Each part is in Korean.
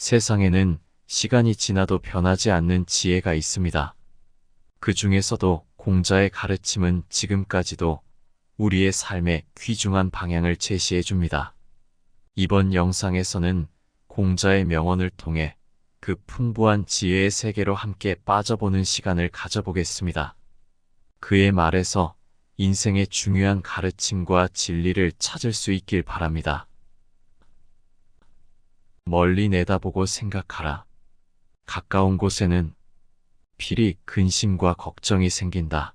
세상에는 시간이 지나도 변하지 않는 지혜가 있습니다. 그 중에서도 공자의 가르침은 지금까지도 우리의 삶에 귀중한 방향을 제시해 줍니다. 이번 영상에서는 공자의 명언을 통해 그 풍부한 지혜의 세계로 함께 빠져보는 시간을 가져보겠습니다. 그의 말에서 인생의 중요한 가르침과 진리를 찾을 수 있길 바랍니다. 멀리 내다보고 생각하라. 가까운 곳에는 필히 근심과 걱정이 생긴다.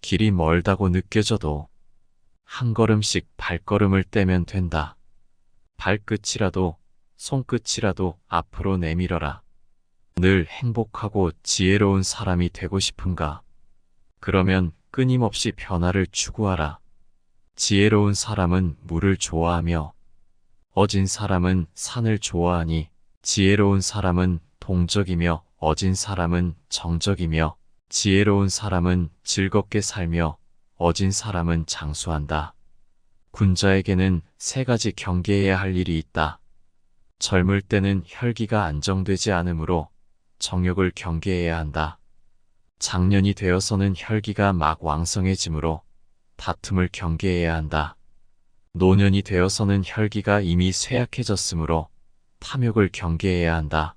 길이 멀다고 느껴져도 한 걸음씩 발걸음을 떼면 된다. 발끝이라도 손끝이라도 앞으로 내밀어라. 늘 행복하고 지혜로운 사람이 되고 싶은가? 그러면 끊임없이 변화를 추구하라. 지혜로운 사람은 물을 좋아하며 어진 사람은 산을 좋아하니 지혜로운 사람은 동적이며 어진 사람은 정적이며 지혜로운 사람은 즐겁게 살며 어진 사람은 장수한다. 군자에게는 세 가지 경계해야 할 일이 있다. 젊을 때는 혈기가 안정되지 않으므로 정욕을 경계해야 한다. 장년이 되어서는 혈기가 막 왕성해지므로 다툼을 경계해야 한다. 노년이 되어서는 혈기가 이미 쇠약해졌으므로 탐욕을 경계해야 한다.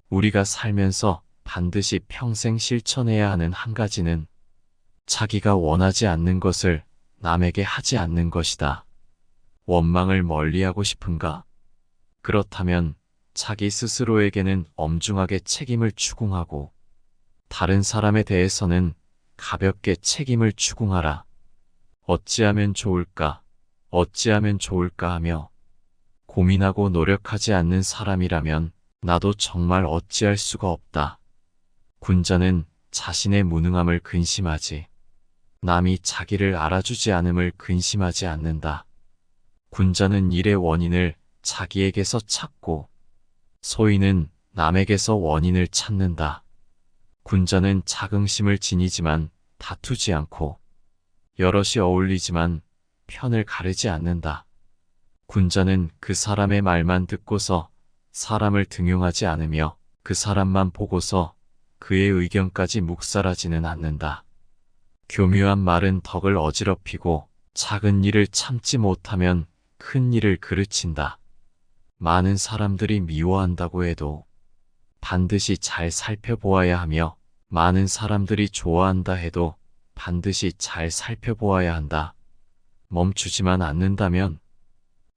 우리가 살면서 반드시 평생 실천해야 하는 한 가지는 자기가 원하지 않는 것을 남에게 하지 않는 것이다. 원망을 멀리하고 싶은가? 그렇다면 자기 스스로에게는 엄중하게 책임을 추궁하고 다른 사람에 대해서는 가볍게 책임을 추궁하라. 어찌하면 좋을까? 어찌하면 좋을까 하며 고민하고 노력하지 않는 사람이라면 나도 정말 어찌할 수가 없다. 군자는 자신의 무능함을 근심하지 남이 자기를 알아주지 않음을 근심하지 않는다. 군자는 일의 원인을 자기에게서 찾고 소인은 남에게서 원인을 찾는다. 군자는 자긍심을 지니지만 다투지 않고 여럿이 어울리지만 편을 가르지 않는다. 군자는 그 사람의 말만 듣고서 사람을 등용하지 않으며 그 사람만 보고서 그의 의견까지 묵살하지는 않는다. 교묘한 말은 덕을 어지럽히고 작은 일을 참지 못하면 큰 일을 그르친다. 많은 사람들이 미워한다고 해도 반드시 잘 살펴보아야 하며 많은 사람들이 좋아한다 해도 반드시 잘 살펴보아야 한다. 멈추지만 않는다면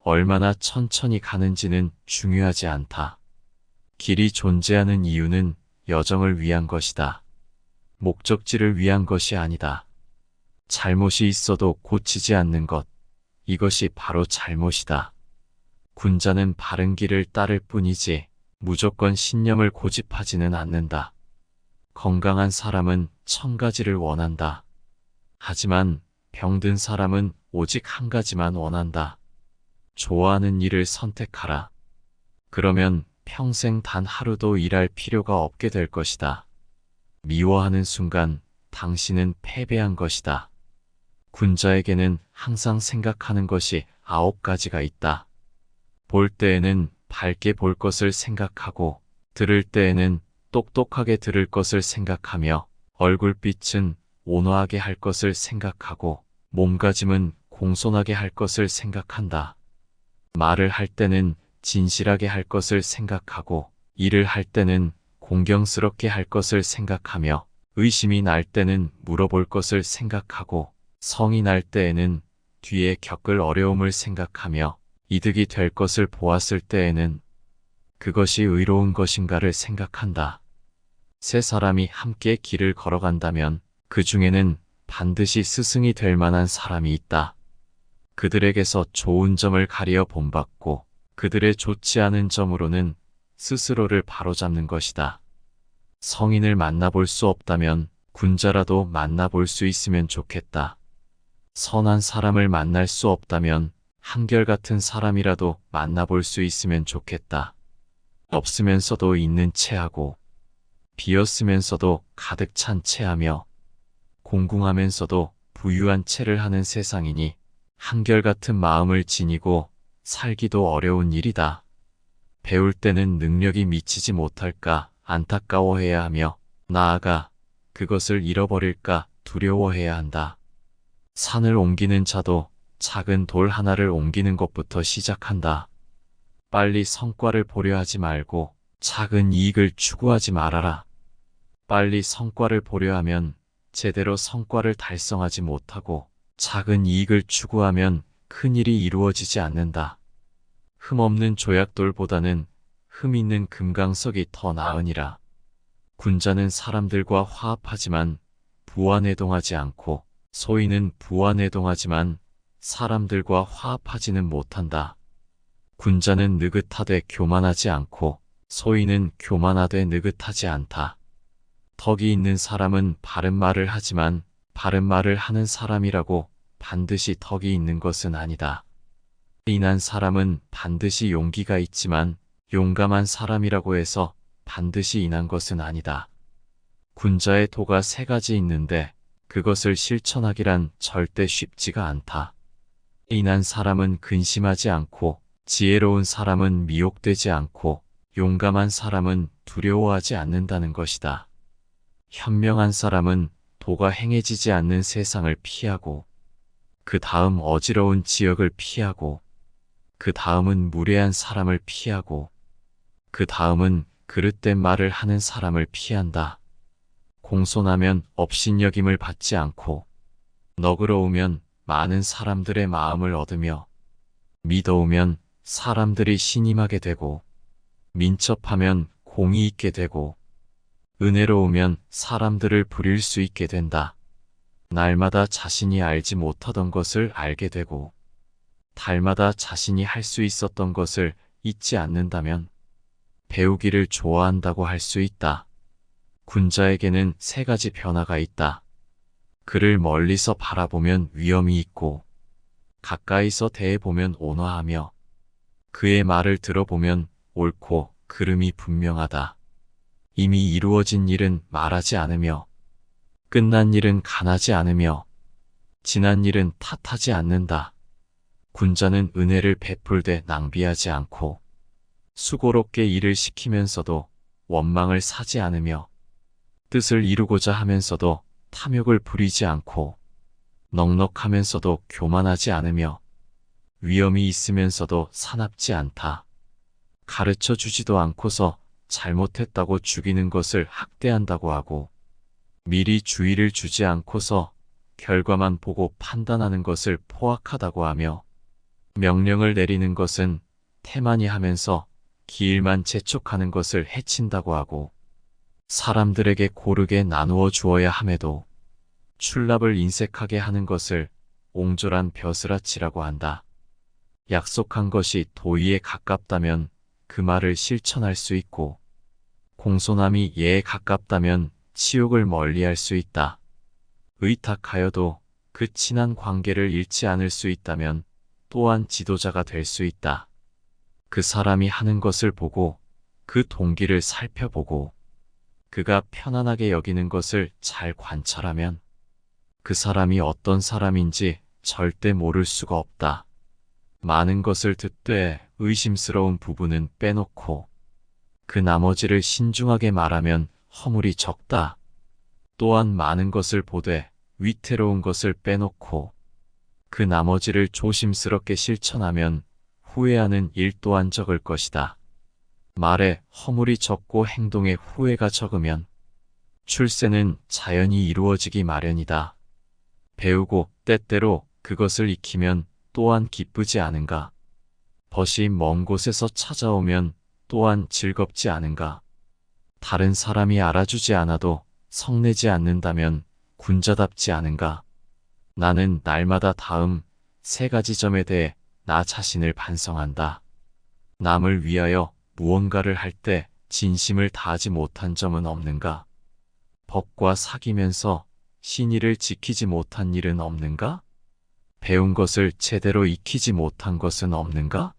얼마나 천천히 가는지는 중요하지 않다. 길이 존재하는 이유는 여정을 위한 것이다. 목적지를 위한 것이 아니다. 잘못이 있어도 고치지 않는 것, 이것이 바로 잘못이다. 군자는 바른 길을 따를 뿐이지 무조건 신념을 고집하지는 않는다. 건강한 사람은 1000가지를 원한다. 하지만 병든 사람은 오직 한 가지만 원한다. 좋아하는 일을 선택하라. 그러면 평생 단 하루도 일할 필요가 없게 될 것이다. 미워하는 순간 당신은 패배한 것이다. 군자에게는 항상 생각하는 것이 9가지가 있다. 볼 때에는 밝게 볼 것을 생각하고 들을 때에는 똑똑하게 들을 것을 생각하며 얼굴빛은 온화하게 할 것을 생각하고 몸가짐은 공손하게 할 것을 생각한다. 말을 할 때는 진실하게 할 것을 생각하고 일을 할 때는 공경스럽게 할 것을 생각하며 의심이 날 때는 물어볼 것을 생각하고 성이 날 때에는 뒤에 겪을 어려움을 생각하며 이득이 될 것을 보았을 때에는 그것이 의로운 것인가를 생각한다. 세 사람이 함께 길을 걸어간다면 그 중에는 반드시 스승이 될 만한 사람이 있다. 그들에게서 좋은 점을 가리어 본받고 그들의 좋지 않은 점으로는 스스로를 바로잡는 것이다. 성인을 만나볼 수 없다면 군자라도 만나볼 수 있으면 좋겠다. 선한 사람을 만날 수 없다면 한결같은 사람이라도 만나볼 수 있으면 좋겠다. 없으면서도 있는 체하고 비었으면서도 가득 찬 체하며 공궁하면서도 부유한 체를 하는 세상이니 한결같은 마음을 지니고 살기도 어려운 일이다. 배울 때는 능력이 미치지 못할까 안타까워해야 하며 나아가 그것을 잃어버릴까 두려워해야 한다. 산을 옮기는 자도 작은 돌 하나를 옮기는 것부터 시작한다. 빨리 성과를 보려 하지 말고 작은 이익을 추구하지 말아라. 빨리 성과를 보려 하면 제대로 성과를 달성하지 못하고 작은 이익을 추구하면 큰 일이 이루어지지 않는다. 흠 없는 조약돌보다는 흠 있는 금강석이 더 나으니라. 군자는 사람들과 화합하지만 부화내동하지 않고 소인은 부화내동하지만 사람들과 화합하지는 못한다. 군자는 느긋하되 교만하지 않고 소인은 교만하되 느긋하지 않다. 덕이 있는 사람은 바른 말을 하지만 바른 말을 하는 사람이라고 반드시 덕이 있는 것은 아니다. 인한 사람은 반드시 용기가 있지만 용감한 사람이라고 해서 반드시 인한 것은 아니다. 군자의 도가 세 가지 있는데 그것을 실천하기란 절대 쉽지가 않다. 인한 사람은 근심하지 않고 지혜로운 사람은 미혹되지 않고 용감한 사람은 두려워하지 않는다는 것이다. 현명한 사람은 도가 행해지지 않는 세상을 피하고 그 다음 어지러운 지역을 피하고 그 다음은 무례한 사람을 피하고 그 다음은 그릇된 말을 하는 사람을 피한다. 공손하면 업신여김을 받지 않고 너그러우면 많은 사람들의 마음을 얻으며 미더우면 사람들이 신임하게 되고 민첩하면 공이 있게 되고 은혜로우면 사람들을 부릴 수 있게 된다. 날마다 자신이 알지 못하던 것을 알게 되고 달마다 자신이 할 수 있었던 것을 잊지 않는다면 배우기를 좋아한다고 할 수 있다. 군자에게는 세 가지 변화가 있다. 그를 멀리서 바라보면 위엄이 있고 가까이서 대해보면 온화하며 그의 말을 들어보면 옳고 그름이 분명하다. 이미 이루어진 일은 말하지 않으며 끝난 일은 간하지 않으며 지난 일은 탓하지 않는다. 군자는 은혜를 베풀되 낭비하지 않고 수고롭게 일을 시키면서도 원망을 사지 않으며 뜻을 이루고자 하면서도 탐욕을 부리지 않고 넉넉하면서도 교만하지 않으며 위엄이 있으면서도 사납지 않다. 가르쳐 주지도 않고서 잘못했다고 죽이는 것을 학대한다고 하고 미리 주의를 주지 않고서 결과만 보고 판단하는 것을 포악하다고 하며 명령을 내리는 것은 태만히 하면서 기일만 재촉하는 것을 해친다고 하고 사람들에게 고르게 나누어 주어야 함에도 출납을 인색하게 하는 것을 옹졸한 벼슬아치라고 한다. 약속한 것이 도의에 가깝다면 그 말을 실천할 수 있고 공손함이 예에 가깝다면 치욕을 멀리할 수 있다. 의탁하여도 그 친한 관계를 잃지 않을 수 있다면 또한 지도자가 될 수 있다. 그 사람이 하는 것을 보고 그 동기를 살펴보고 그가 편안하게 여기는 것을 잘 관찰하면 그 사람이 어떤 사람인지 절대 모를 수가 없다. 많은 것을 듣되 의심스러운 부분은 빼놓고 그 나머지를 신중하게 말하면 허물이 적다. 또한 많은 것을 보되 위태로운 것을 빼놓고 그 나머지를 조심스럽게 실천하면 후회하는 일 또한 적을 것이다. 말에 허물이 적고 행동에 후회가 적으면 출세는 자연히 이루어지기 마련이다. 배우고 때때로 그것을 익히면 또한 기쁘지 않은가? 벗이 먼 곳에서 찾아오면 또한 즐겁지 않은가? 다른 사람이 알아주지 않아도 성내지 않는다면 군자답지 않은가? 나는 날마다 다음 세 가지 점에 대해 나 자신을 반성한다. 남을 위하여 무언가를 할 때 진심을 다하지 못한 점은 없는가? 법과 사귀면서 신의를 지키지 못한 일은 없는가? 배운 것을 제대로 익히지 못한 것은 없는가?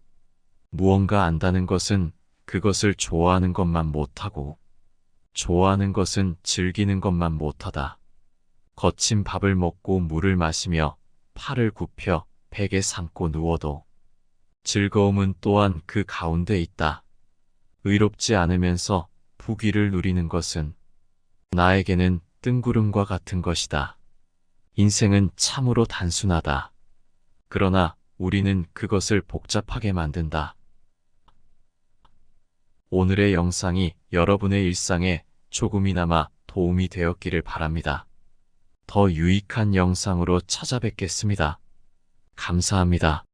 무언가 안다는 것은 그것을 좋아하는 것만 못하고 좋아하는 것은 즐기는 것만 못하다. 거친 밥을 먹고 물을 마시며 팔을 굽혀 베개 삼고 누워도 즐거움은 또한 그 가운데 있다. 의롭지 않으면서 부귀를 누리는 것은 나에게는 뜬구름과 같은 것이다. 인생은 참으로 단순하다. 그러나 우리는 그것을 복잡하게 만든다. 오늘의 영상이 여러분의 일상에 조금이나마 도움이 되었기를 바랍니다. 더 유익한 영상으로 찾아뵙겠습니다. 감사합니다.